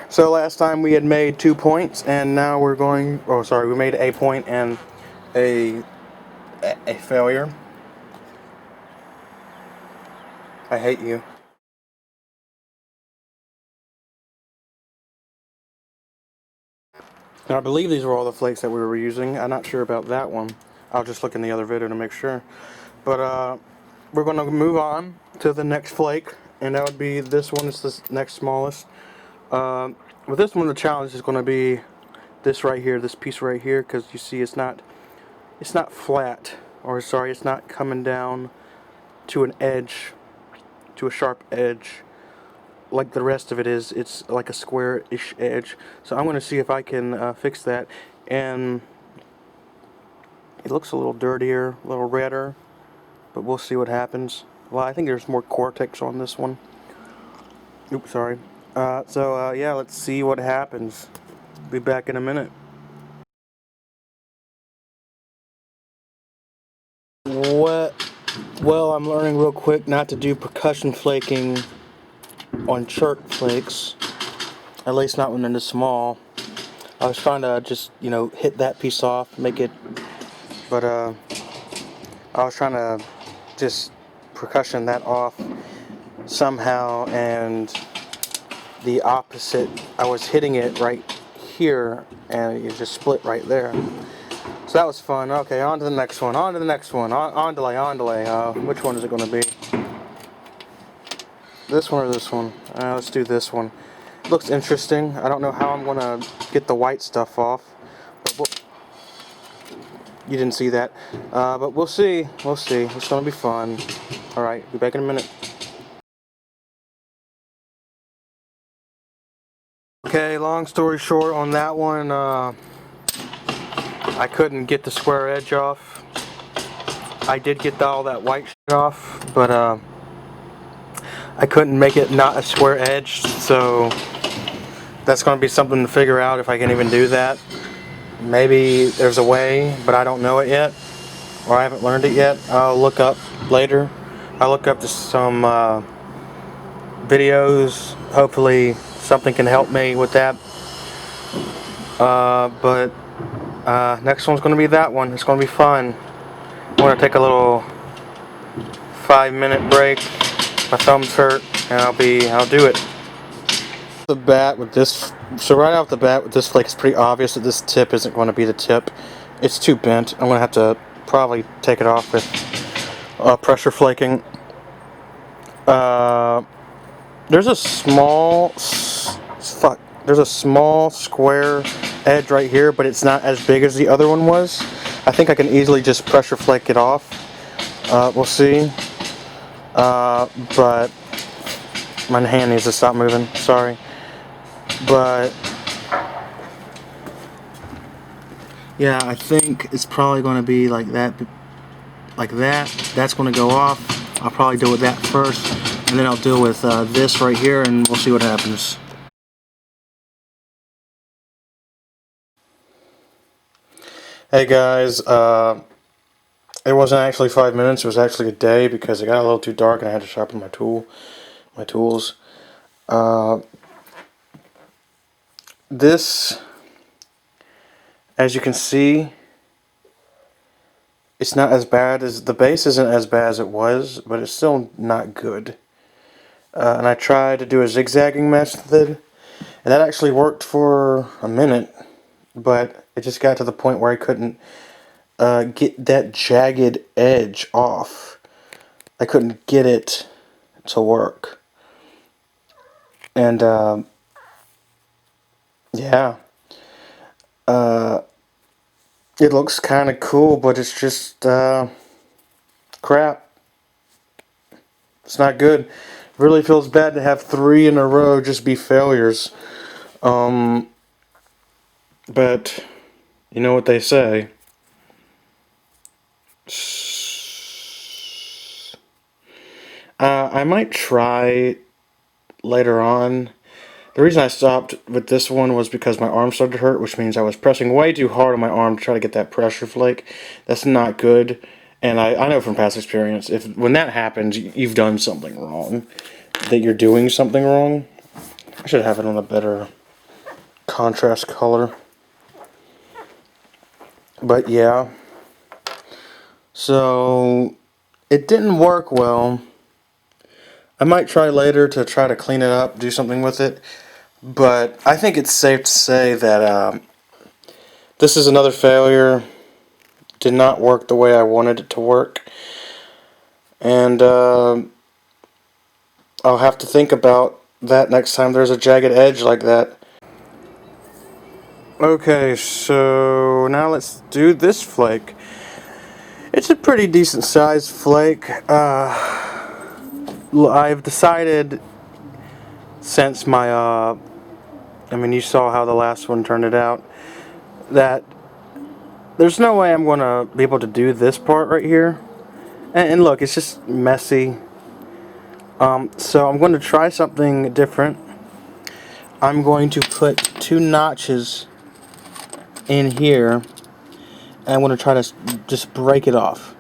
So last time we had made 2 points, and now we're going. Oh, sorry, we made a point and a failure. I hate you. Now, I believe these were all the flakes that we were using. I'm not sure about that one. I'll just look in the other video to make sure. But we're going to move on to the next flake, and that would be this one. It's the next smallest. With this one, the challenge is going to be this right here, this piece right here, because you see it's not flat, or sorry, it's not coming down to an edge, to a sharp edge like the rest of it is. It's like a square-ish edge. So I'm going to see if I can fix that. And it looks a little dirtier, a little redder, but we'll see what happens. Well, I think there's more cortex on this one. Oops, sorry. Yeah, let's see what happens. Be back in a minute. What? Well, I'm learning real quick not to do percussion flaking on chert flakes, at least not when they're small. I was trying to just, hit that piece off, make it, but I was trying to just percussion that off somehow, and the opposite, I was hitting it right here, and it just split right there. So that was fun. Okay, on to the next one, on delay. Which one is it going to be? This one or this one? Let's do this one. It looks interesting. I don't know how I'm going to get the white stuff off. But you didn't see that. But we'll see. We'll see. It's going to be fun. Alright, be back in a minute. Okay, long story short on that one, I couldn't get the square edge off. I did get all that white shit off, but I couldn't make it not a square edge, so that's going to be something to figure out if I can even do that. Maybe there's a way, but I don't know it yet, or I haven't learned it yet. I'll look up later. I'll look up some videos. Hopefully something can help me with that. But next one's going to be that one. It's going to be fun. I'm going to take a little 5-minute break. My thumbs hurt, and I'll do it. The bat with this, so right off the bat with this flake, it's pretty obvious that this tip isn't going to be the tip. It's too bent. I'm going to have to probably take it off with pressure flaking. There's a small square edge right here, but it's not as big as the other one was. I think I can easily just pressure flake it off. We'll see. But my hand needs to stop moving. Sorry. But yeah, I think it's probably going to be like that. Like that. That's going to go off. I'll probably deal with that first, and then I'll deal with this right here, and we'll see what happens. Hey guys, it wasn't actually 5 minutes, it was actually a day because it got a little too dark and I had to sharpen my tools. This, as you can see, it's not as bad as, the base isn't as bad as it was, but it's still not good. And I tried to do a zigzagging method, and that actually worked for a minute, but it just got to the point where I couldn't get that jagged edge off. I couldn't get it to work. And yeah, it looks kind of cool, but it's just crap. It's not good. It really feels bad to have 3 in a row just be failures. But you know what they say. I might try later on. The reason I stopped with this one was because my arm started to hurt, which means I was pressing way too hard on my arm to try to get that pressure flake. That's not good, and I know from past experience, when that happens, you've done something wrong, that you're doing something wrong. I should have it on a better contrast color. But yeah, so it didn't work well. I might try later to try to clean it up, do something with it, but I think it's safe to say that this is another failure. Did not work the way I wanted it to work, and I'll have to think about that next time there's a jagged edge like that. Okay, so now let's do this flake. It's a pretty decent sized flake. I've decided since my, I mean, you saw how the last one turned it out, that there's no way I'm going to be able to do this part right here. And look, it's just messy. So I'm going to try something different. I'm going to put 2 notches in here, and I'm going to try to just break it off.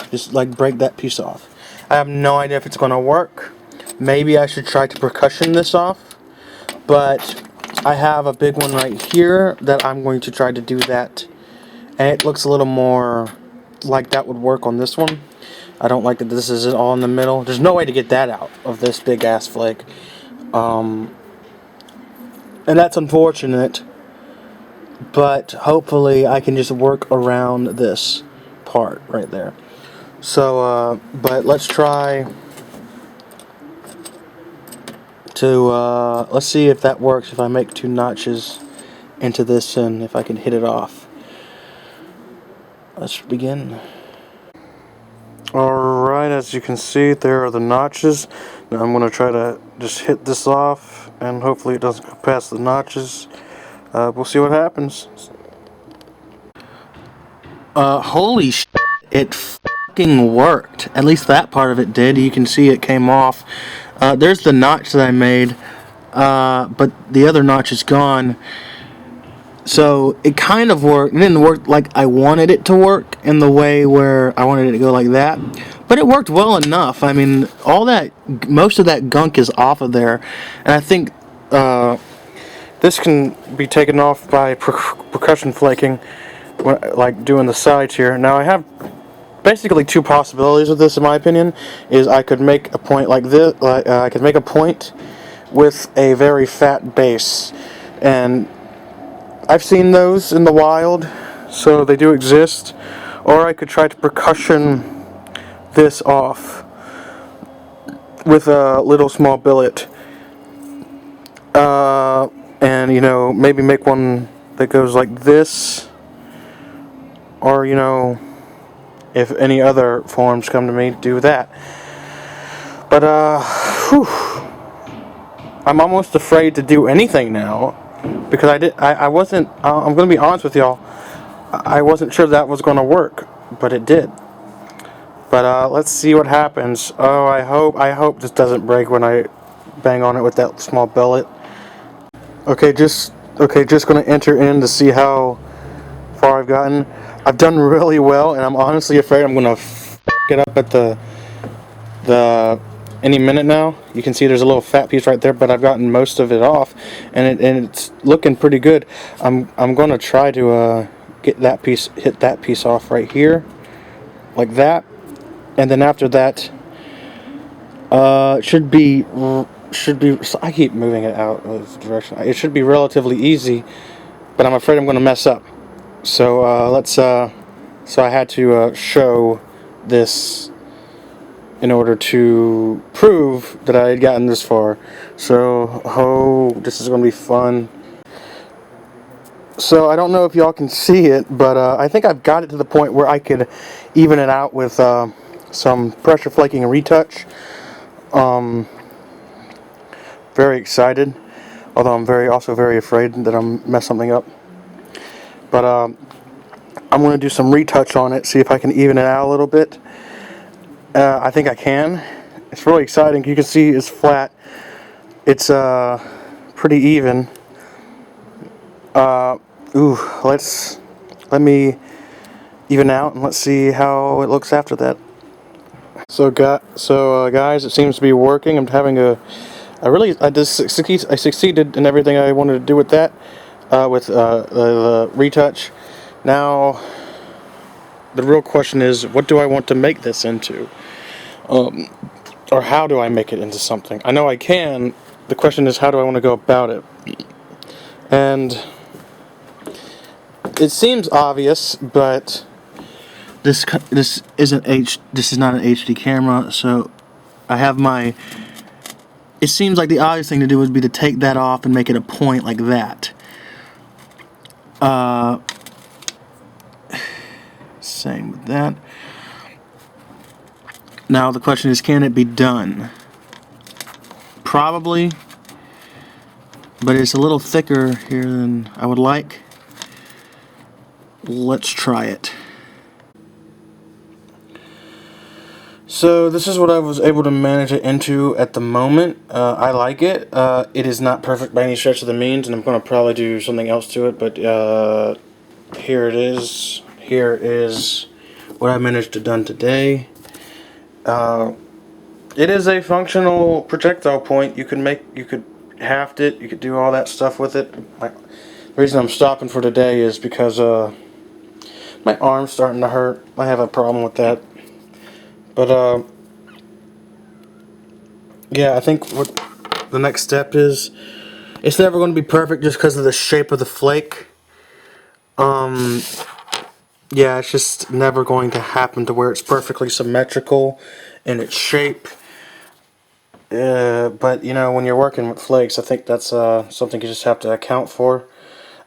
Just like break that piece off. I have no idea if it's going to work. Maybe I should try to percussion this off, but I have a big one right here that I'm going to try to do that, and it looks a little more like that would work on this one. I don't like that this is all in the middle. There's no way to get that out of this big ass flake, and that's unfortunate, but hopefully I can just work around this part right there. So but let's try to let's see if that works, if I make 2 notches into this and if I can hit it off. Let's begin. Alright, as you can see, there are the notches. Now I'm going to try to just hit this off, and hopefully it doesn't go past the notches. We'll see what happens. Holy shit, it fucking worked. At least that part of it did. You can see it came off. There's the notch that I made, but the other notch is gone. So it kind of worked. It didn't work like I wanted it to work, in the way where I wanted it to go like that, but it worked well enough. I mean, most of that gunk is off of there, and I think this can be taken off by percussion flaking, like doing the sides here. Now I have basically 2 possibilities with this, in my opinion. Is I could make a point like this. I could make a point with a very fat base, and I've seen those in the wild, so they do exist. Or I could try to percussion this off with a little small billet, and maybe make one that goes like this, or if any other forms come to me, do that. But I'm almost afraid to do anything now, because I wasn't, I'm going to be honest with y'all, I wasn't sure that was going to work, but it did. But let's see what happens. Oh, I hope this doesn't break when I bang on it with that small billet. Okay, just going to enter in to see how far I've gotten. I've done really well, and I'm honestly afraid I'm going to get up at the any minute now. You can see there's a little fat piece right there, but I've gotten most of it off, and it's looking pretty good. I'm going to try to hit that piece off right here, like that, and then after that, should be. I keep moving it out of this direction. It should be relatively easy, but I'm afraid I'm going to mess up. So let's. So I had to show this in order to prove that I had gotten this far. So, this is going to be fun. So, I don't know if y'all can see it, but I think I've got it to the point where I could even it out with some pressure flaking and retouch. Very excited, although I'm also very afraid that I'm mess something up. But I'm going to do some retouch on it, see if I can even it out a little bit. I think I can. It's really exciting. You can see it's flat. It's pretty even. Let me even out and let's see how it looks after that. So guys, it seems to be working. I'm having a I succeeded in everything I wanted to do with that, with the retouch. Now, the real question is, what do I want to make this into? Or how do I make it into something? I know I can. The question is, how do I want to go about it? And it seems obvious, but this is not an HD camera, so I have my. It seems like the obvious thing to do would be to take that off and make it a point like that. Same with that. Now the question is, can it be done? Probably, but it's a little thicker here than I would like. Let's try it. So this is what I was able to manage it into at the moment. I like it. It is not perfect by any stretch of the means, and I'm going to probably do something else to it, but here it is. Here is what I managed to done today. It is a functional projectile point. You could haft it, you could do all that stuff with it. The reason I'm stopping for today is because my arm's starting to hurt. I have a problem with that. But yeah, I think what the next step is, it's never going to be perfect just because of the shape of the flake. Yeah, it's just never going to happen to where it's perfectly symmetrical in its shape. But you know, when you're working with flakes, I think that's something you just have to account for.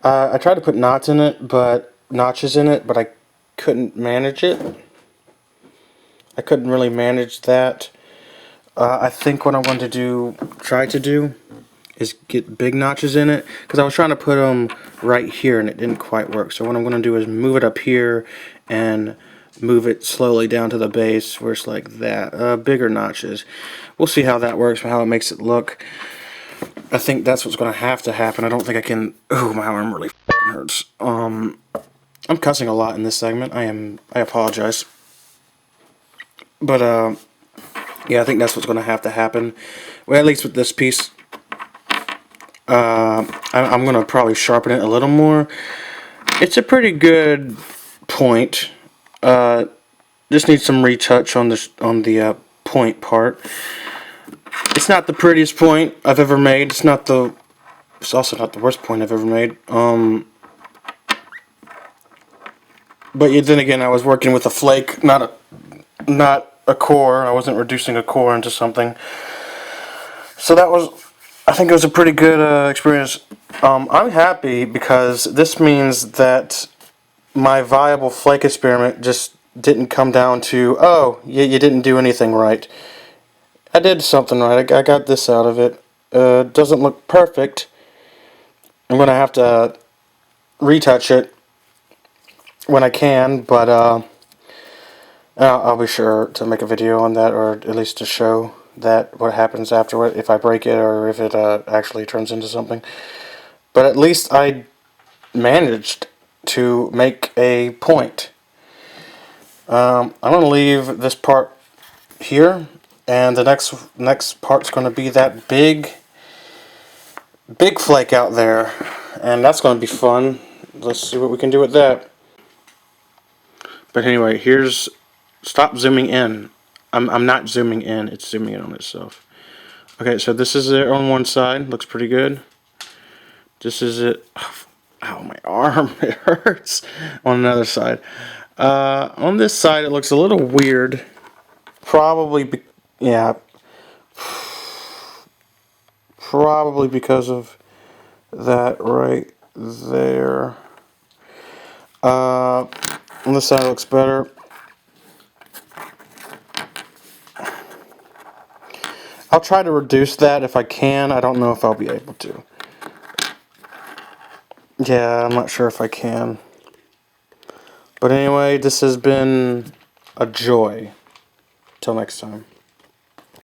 I tried to put notches in it, but I couldn't manage it. I couldn't really manage that. I think what I'm going to try to do, is get big notches in it, because I was trying to put them right here and it didn't quite work. So what I'm going to do is move it up here and move it slowly down to the base where it's like that. Bigger notches. We'll see how that works and how it makes it look. I think that's what's going to happen. I don't think I can. Oh, my arm really hurts. I'm cussing a lot in this segment. I apologize. But yeah, I think that's what's going to happen. Well, at least with this piece. I'm going to probably sharpen it a little more. It's a pretty good point. Just needs some retouch on the point part. It's not the prettiest point I've ever made. It's also not the worst point I've ever made. But then again, I was working with a flake, not a core. I wasn't reducing a core into something. So I think it was a pretty good experience. I'm happy because this means that my viable flake experiment just didn't come down to, oh, you didn't do anything right. I did something right. I got this out of it. Doesn't look perfect. I'm going to have to retouch it when I can, but I'll be sure to make a video on that, or at least to show that what happens afterward, if I break it or if it actually turns into something. But at least I managed to make a point. I'm going to leave this part here, and the next part's going to be that big flake out there, and that's going to be fun. Let's see what we can do with that. But anyway, stop zooming in. I'm not zooming in, it's zooming in on itself. Okay, so this is it on one side, looks pretty good. This is it. Ow, my arm, it hurts. On another side. On this side, it looks a little weird. Probably, yeah. Probably because of that right there. On this side, it looks better. I'll try to reduce that if I can. I don't know if I'll be able to. Yeah, I'm not sure if I can. But anyway, this has been a joy. Till next time.